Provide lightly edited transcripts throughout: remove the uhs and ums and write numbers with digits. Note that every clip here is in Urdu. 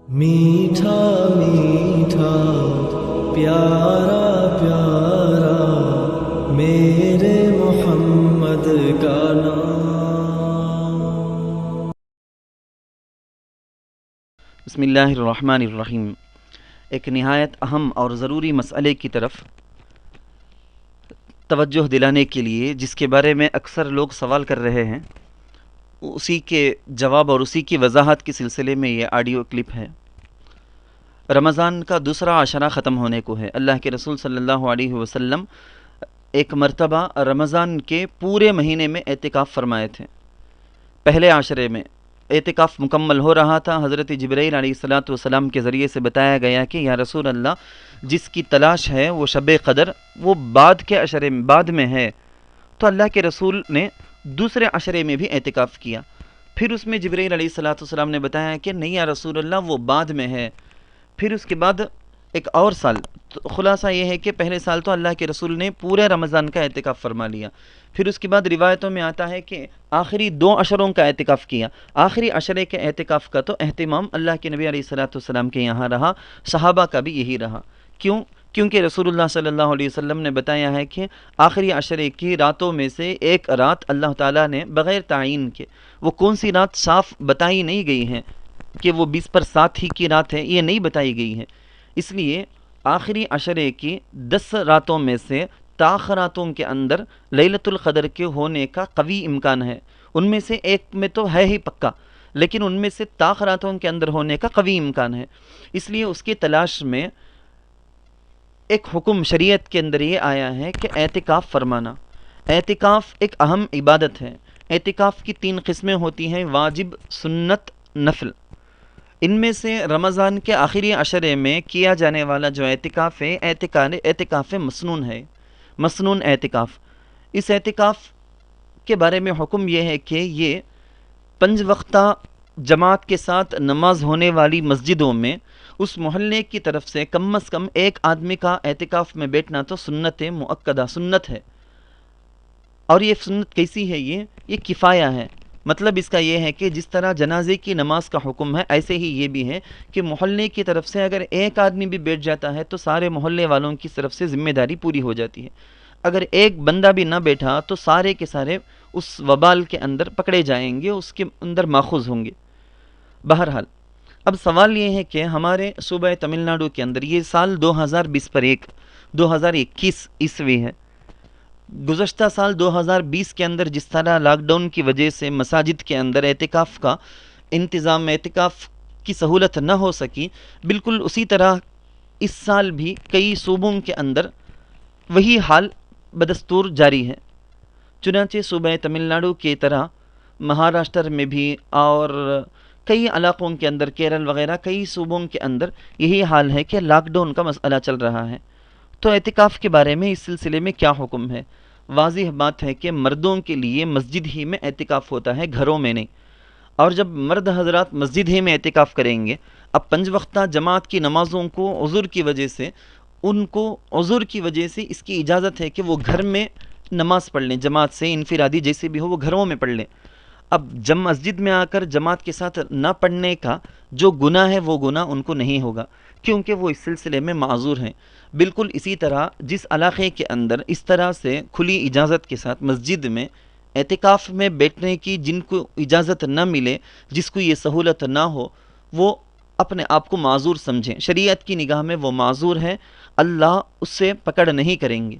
میٹھا میٹھا پیارا پیارا میرے محمد کا نام۔ بسم اللہ الرحمن الرحیم۔ ایک نہایت اہم اور ضروری مسئلے کی طرف توجہ دلانے کے لیے، جس کے بارے میں اکثر لوگ سوال کر رہے ہیں، اسی کے جواب اور اسی کی وضاحت کے سلسلے میں یہ آڈیو کلپ ہے۔ رمضان کا دوسرا عشرہ ختم ہونے کو ہے۔ اللہ کے رسول صلی اللہ علیہ وسلم ایک مرتبہ رمضان کے پورے مہینے میں اعتکاف فرمائے تھے۔ پہلے عشرے میں اعتکاف مکمل ہو رہا تھا، حضرت جبرائیل علیہ السلام کے ذریعے سے بتایا گیا کہ یا رسول اللہ، جس کی تلاش ہے وہ شب قدر، وہ بعد کے عشرے میں بعد میں ہے۔ تو اللہ کے رسول نے دوسرے عشرے میں بھی اعتکاف کیا۔ پھر اس میں جبرائیل علیہ السلام نے بتایا کہ نہیں یا رسول اللہ، وہ بعد میں ہے۔ پھر اس کے بعد ایک اور سال۔ تو خلاصہ یہ ہے کہ پہلے سال تو اللہ کے رسول نے پورے رمضان کا اعتکاف فرما لیا۔ پھر اس کے بعد روایتوں میں آتا ہے کہ آخری 2 عشروں کا اعتکاف کیا۔ آخری عشرے کے اعتکاف کا تو اہتمام اللہ کے نبی علیہ السلام کے یہاں رہا، صحابہ کا بھی یہی رہا۔ کیونکہ رسول اللہ صلی اللہ علیہ وسلم نے بتایا ہے کہ آخری عشرے کی راتوں میں سے ایک رات اللہ تعالیٰ نے بغیر تعین کے، وہ کون سی رات صاف بتائی نہیں گئی ہے کہ وہ 20/7 ہی کی رات ہے، یہ نہیں بتائی گئی ہے۔ اس لیے آخری عشرے کی 10 راتوں میں سے تاخراتوں کے اندر لیلۃ القدر کے ہونے کا قوی امکان ہے۔ ان میں سے ایک میں تو ہے ہی پکا، لیکن ان میں سے تاخراتوں کے اندر ہونے کا قوی امکان ہے۔ اس لیے اس کی تلاش میں ایک حکم شریعت کے اندر یہ آیا ہے کہ اعتکاف فرمانا۔ اعتکاف ایک اہم عبادت ہے۔ اعتکاف کی 3 قسمیں ہوتی ہیں: واجب، سنت، نفل۔ ان میں سے رمضان کے آخری عشرے میں کیا جانے والا جو اعتکاف ہے، اعتکاف مسنون ہے، مسنون اعتکاف۔ اس اعتکاف کے بارے میں حکم یہ ہے کہ یہ 5 وقتہ جماعت کے ساتھ نماز ہونے والی مسجدوں میں اس محلے کی طرف سے کم از کم ایک آدمی کا اعتکاف میں بیٹھنا تو سنت مؤکدہ، سنت ہے۔ اور یہ سنت کیسی ہے؟ یہ کفایہ ہے۔ مطلب اس کا یہ ہے کہ جس طرح جنازے کی نماز کا حکم ہے، ایسے ہی یہ بھی ہے کہ محلے کی طرف سے اگر ایک آدمی بھی بیٹھ جاتا ہے تو سارے محلے والوں کی طرف سے ذمہ داری پوری ہو جاتی ہے۔ اگر ایک بندہ بھی نہ بیٹھا تو سارے کے سارے اس وبال کے اندر پکڑے جائیں گے، اس کے اندر ماخوذ ہوں گے۔ بہرحال اب سوال یہ ہے کہ ہمارے صوبہ تمل ناڈو کے اندر یہ سال 2021 عیسوی ہے۔ گزشتہ سال 2020 کے اندر جس طرح لاک ڈاؤن کی وجہ سے مساجد کے اندر اعتکاف کا انتظام، اعتکاف کی سہولت نہ ہو سکی، بالکل اسی طرح اس سال بھی کئی صوبوں کے اندر وہی حال بدستور جاری ہے۔ چنانچہ صوبہ تمل ناڈو کی طرح مہاراشٹر میں بھی اور کئی علاقوں کے اندر، کیرل وغیرہ کئی صوبوں کے اندر یہی حال ہے کہ لاک ڈاؤن کا مسئلہ چل رہا ہے۔ تو اعتکاف کے بارے میں اس سلسلے میں کیا حکم ہے؟ واضح بات ہے کہ مردوں کے لیے مسجد ہی میں اعتکاف ہوتا ہے، گھروں میں نہیں۔ اور جب مرد حضرات مسجد ہی میں اعتکاف کریں گے، اب 5 وقتہ جماعت کی نمازوں کو عذر کی وجہ سے، ان کو عذر کی وجہ سے اس کی اجازت ہے کہ وہ گھر میں نماز پڑھ لیں، جماعت سے انفرادی جیسے بھی ہو وہ گھروں میں پڑھ لیں۔ اب جب مسجد میں آ کر جماعت کے ساتھ نہ پڑھنے کا جو گناہ ہے وہ گناہ ان کو نہیں ہوگا، کیونکہ وہ اس سلسلے میں معذور ہیں۔ بالکل اسی طرح جس علاقے کے اندر اس طرح سے کھلی اجازت کے ساتھ مسجد میں اعتکاف میں بیٹھنے کی جن کو اجازت نہ ملے، جس کو یہ سہولت نہ ہو، وہ اپنے آپ کو معذور سمجھیں۔ شریعت کی نگاہ میں وہ معذور ہے، اللہ اس سے پکڑ نہیں کریں گے۔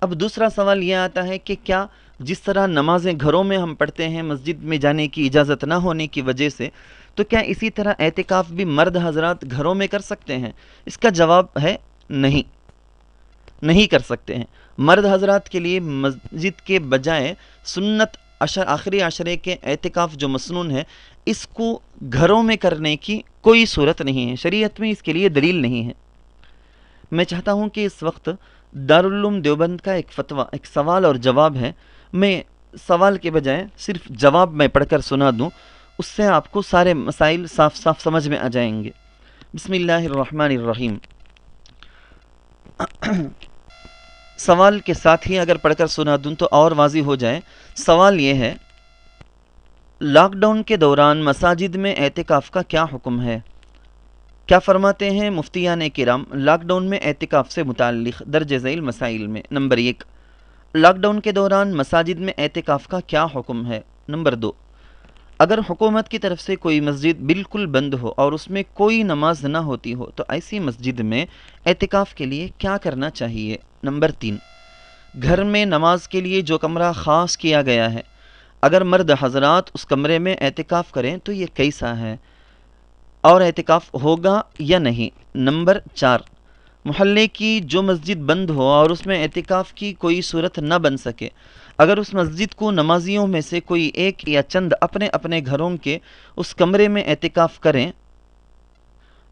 اب دوسرا سوال یہ آتا ہے کہ کیا جس طرح نمازیں گھروں میں ہم پڑھتے ہیں مسجد میں جانے کی اجازت نہ ہونے کی وجہ سے، تو کیا اسی طرح اعتکاف بھی مرد حضرات گھروں میں کر سکتے ہیں؟ اس کا جواب ہے نہیں کر سکتے ہیں۔ مرد حضرات کے لیے مسجد کے بجائے سنت آخری عشرے کے اعتکاف جو مسنون ہے، اس کو گھروں میں کرنے کی کوئی صورت نہیں ہے، شریعت میں اس کے لیے دلیل نہیں ہے۔ میں چاہتا ہوں کہ اس وقت دارالعلوم دیوبند کا ایک فتویٰ، ایک سوال اور جواب ہے، میں سوال کے بجائے صرف جواب میں پڑھ کر سنا دوں، اس سے آپ کو سارے مسائل صاف صاف سمجھ میں آ جائیں گے۔ بسم اللہ الرحمن الرحیم۔ سوال کے ساتھ ہی اگر پڑھ کر سنا دوں تو اور واضح ہو جائے۔ سوال یہ ہے، لاک ڈاؤن کے دوران مساجد میں اعتکاف کا کیا حکم ہے؟ کیا فرماتے ہیں مفتیان کرام لاک ڈاؤن میں اعتکاف سے متعلق درج ذیل مسائل میں؟ نمبر 1، لاک ڈاؤن کے دوران مساجد میں اعتکاف کا کیا حکم ہے؟ نمبر 2، اگر حکومت کی طرف سے کوئی مسجد بالکل بند ہو اور اس میں کوئی نماز نہ ہوتی ہو تو ایسی مسجد میں اعتکاف کے لیے کیا کرنا چاہیے؟ نمبر 3، گھر میں نماز کے لیے جو کمرہ خاص کیا گیا ہے، اگر مرد حضرات اس کمرے میں اعتکاف کریں تو یہ کیسا ہے اور اعتکاف ہوگا یا نہیں؟ نمبر 4، محلے کی جو مسجد بند ہو اور اس میں اعتکاف کی کوئی صورت نہ بن سکے، اگر اس مسجد کو نمازیوں میں سے کوئی ایک یا چند اپنے اپنے گھروں کے اس کمرے میں اعتکاف کریں،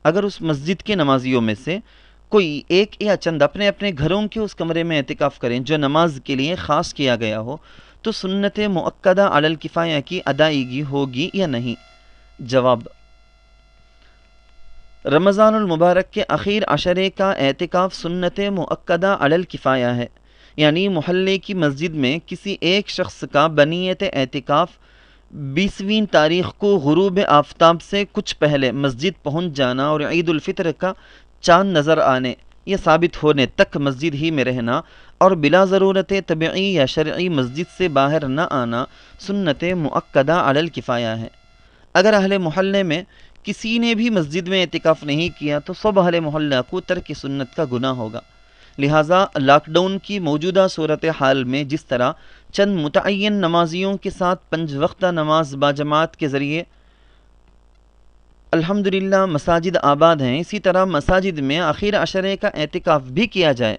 اگر اس مسجد کے نمازیوں میں سے کوئی ایک یا چند اپنے اپنے گھروں کے اس کمرے میں اعتکاف کریں جو نماز کے لیے خاص کیا گیا ہو تو سنت مؤکدہ علی الکفایہ کی ادائیگی ہوگی یا نہیں؟ جواب، رمضان المبارک کے اخیر عشرے کا اعتکاف سنت مؤکدہ علی الکفایہ ہے، یعنی محلے کی مسجد میں کسی ایک شخص کا بنیت اعتکاف 20ویں تاریخ کو غروب آفتاب سے کچھ پہلے مسجد پہنچ جانا اور عید الفطر کا چاند نظر آنے یا ثابت ہونے تک مسجد ہی میں رہنا اور بلا ضرورت طبعی یا شرعی مسجد سے باہر نہ آنا سنت مؤکدہ علی الکفایہ ہے۔ اگر اہل محلے میں کسی نے بھی مسجد میں اعتکاف نہیں کیا تو سب اہل محلہ کو ترک سنت کا گناہ ہوگا۔ لہٰذا لاک ڈاؤن کی موجودہ صورتحال میں جس طرح چند متعین نمازیوں کے ساتھ 5 وقتہ نماز باجماعت کے ذریعے الحمدللہ مساجد آباد ہیں، اسی طرح مساجد میں آخر عشرے کا اعتکاف بھی کیا جائے،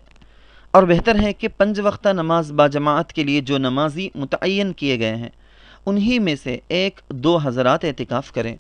اور بہتر ہے کہ 5 وقتہ نماز باجماعت کے لیے جو نمازی متعین کیے گئے ہیں انہی میں سے 1-2 حضرات اعتکاف کریں،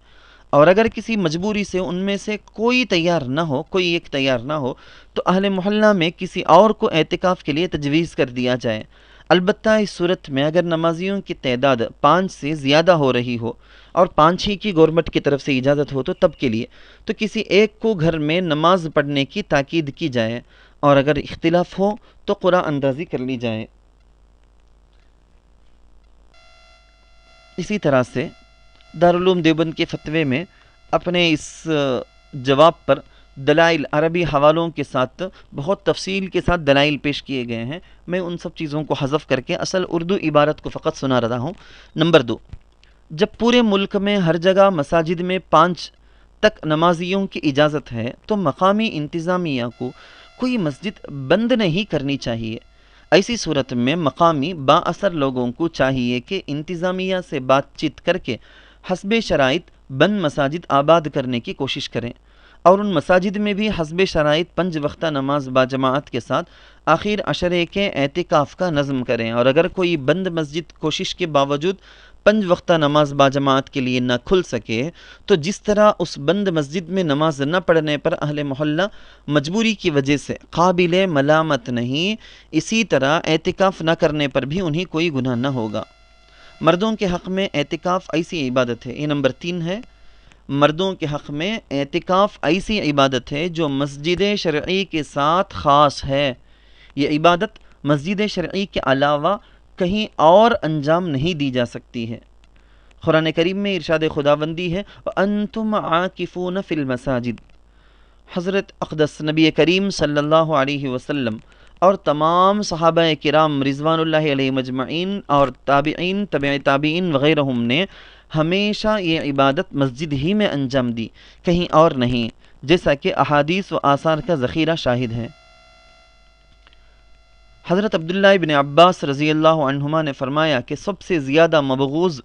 اور اگر کسی مجبوری سے ان میں سے کوئی ایک تیار نہ ہو تو اہل محلہ میں کسی اور کو اعتکاف کے لیے تجویز کر دیا جائے۔ البتہ اس صورت میں اگر نمازیوں کی تعداد 5 سے زیادہ ہو رہی ہو اور 5 ہی کی گورنمنٹ کی طرف سے اجازت ہو تو تب کے لیے تو کسی ایک کو گھر میں نماز پڑھنے کی تاکید کی جائے، اور اگر اختلاف ہو تو قرعہ اندازی کر لی جائے۔ اسی طرح سے دارالعلوم دیوبند کے فتوے میں اپنے اس جواب پر دلائل عربی حوالوں کے ساتھ بہت تفصیل کے ساتھ دلائل پیش کیے گئے ہیں، میں ان سب چیزوں کو حذف کر کے اصل اردو عبارت کو فقط سنا رہا ہوں۔ نمبر 2، جب پورے ملک میں ہر جگہ مساجد میں 5 تک نمازیوں کی اجازت ہے تو مقامی انتظامیہ کو کوئی مسجد بند نہیں کرنی چاہیے۔ ایسی صورت میں مقامی با اثر لوگوں کو چاہیے کہ انتظامیہ سے بات چیت کر کے حسب شرائط بند مساجد آباد کرنے کی کوشش کریں، اور ان مساجد میں بھی حسب شرائط 5 وقتہ نماز باجماعت کے ساتھ آخر عشرے کے اعتکاف کا نظم کریں، اور اگر کوئی بند مسجد کوشش کے باوجود 5 وقتہ نماز باجماعت کے لیے نہ کھل سکے تو جس طرح اس بند مسجد میں نماز نہ پڑھنے پر اہل محلہ مجبوری کی وجہ سے قابل ملامت نہیں، اسی طرح اعتکاف نہ کرنے پر بھی انہیں کوئی گناہ نہ ہوگا۔ مردوں کے حق میں اعتکاف ایسی عبادت ہے، یہ نمبر 3 ہے، مردوں کے حق میں اعتکاف ایسی عبادت ہے جو مسجد شرعی کے ساتھ خاص ہے، یہ عبادت مسجد شرعی کے علاوہ کہیں اور انجام نہیں دی جا سکتی ہے۔ قرآن کریم میں ارشاد خداوندی ہے وَأَنْتُمْ عَاكِفُونَ فِي الْمَسَاجِدِ۔ حضرت اقدس نبی کریم صلی اللہ علیہ وسلم اور تمام صحابہ کرام رضوان اللہ علیہ مجمعین اور تابعین تبع تابعین وغیرہم نے ہمیشہ یہ عبادت مسجد ہی میں انجام دی، کہیں اور نہیں، جیسا کہ احادیث و آثار کا ذخیرہ شاہد ہے۔ حضرت عبداللہ ابن عباس رضی اللہ عنہما نے فرمایا کہ سب سے زیادہ مبغوض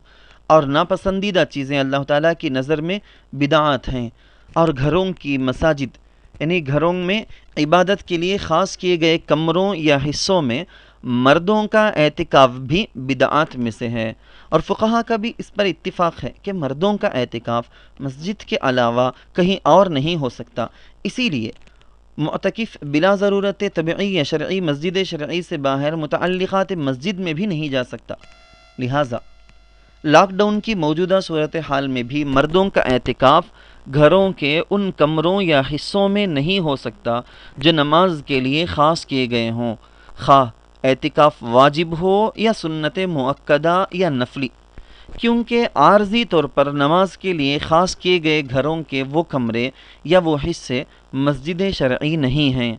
اور ناپسندیدہ چیزیں اللہ تعالیٰ کی نظر میں بدعات ہیں، اور گھروں کی مساجد یعنی گھروں میں عبادت کے لیے خاص کیے گئے کمروں یا حصوں میں مردوں کا اعتکاف بھی بدعات میں سے ہے، اور فقہا کا بھی اس پر اتفاق ہے کہ مردوں کا اعتکاف مسجد کے علاوہ کہیں اور نہیں ہو سکتا، اسی لیے معتکف بلا ضرورت طبعی یا شرعی مسجد شرعی سے باہر متعلقات مسجد میں بھی نہیں جا سکتا۔ لہٰذا لاک ڈاؤن کی موجودہ صورتحال میں بھی مردوں کا اعتکاف گھروں کے ان کمروں یا حصوں میں نہیں ہو سکتا جو نماز کے لیے خاص کیے گئے ہوں، خواہ اعتکاف واجب ہو یا سنت مؤکدہ یا نفلی۔ کیونکہ عارضی طور پر نماز کے لیے خاص کیے گئے گھروں کے وہ کمرے یا وہ حصے مسجد شرعی نہیں ہیں۔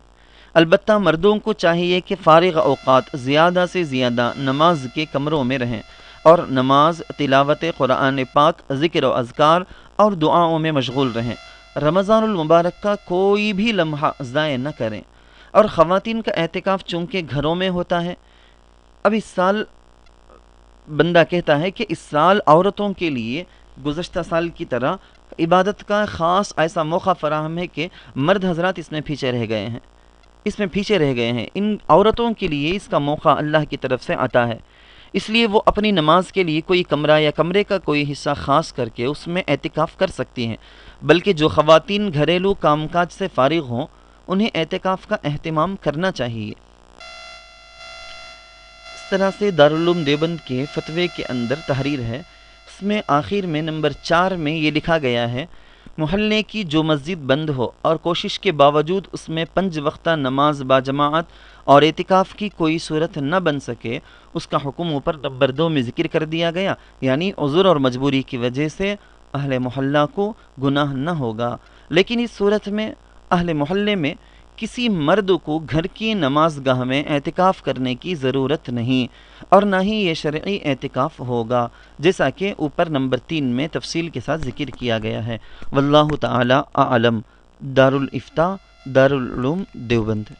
البتہ مردوں کو چاہیے کہ فارغ اوقات زیادہ سے زیادہ نماز کے کمروں میں رہیں اور نماز، تلاوت قرآن پاک، ذکر و اذکار اور دعاؤں میں مشغول رہیں۔ رمضان المبارک کا کوئی بھی لمحہ ضائع نہ کریں۔ اور خواتین کا اعتکاف چونکہ گھروں میں ہوتا ہے، اب اس سال بندہ کہتا ہے کہ اس سال عورتوں کے لیے گزشتہ سال کی طرح عبادت کا خاص ایسا موقع فراہم ہے کہ مرد حضرات اس میں پیچھے رہ گئے ہیں۔ ان عورتوں کے لیے اس کا موقع اللہ کی طرف سے آتا ہے، اس لیے وہ اپنی نماز کے لیے کوئی کمرہ یا کمرے کا کوئی حصہ خاص کر کے اس میں اعتکاف کر سکتی ہیں، بلکہ جو خواتین گھریلو کام کاج سے فارغ ہوں انہیں اعتکاف کا اہتمام کرنا چاہیے۔ اس طرح سے دارالعلوم دیوبند کے فتوے کے اندر تحریر ہے، اس میں آخر میں نمبر 4 میں یہ لکھا گیا ہے، محلے کی جو مسجد بند ہو اور کوشش کے باوجود اس میں 5 وقتہ نماز باجماعت اور اعتکاف کی کوئی صورت نہ بن سکے، اس کا حکم اوپر نمبر 2 میں ذکر کر دیا گیا، یعنی عذر اور مجبوری کی وجہ سے اہل محلہ کو گناہ نہ ہوگا۔ لیکن اس صورت میں اہل محلے میں کسی مرد کو گھر کی نماز گاہ میں اعتکاف کرنے کی ضرورت نہیں، اور نہ ہی یہ شرعی اعتکاف ہوگا، جیسا کہ اوپر نمبر 3 میں تفصیل کے ساتھ ذکر کیا گیا ہے۔ واللہ تعالی اعلم۔ دارالافتاء، دارالعلوم دیوبند۔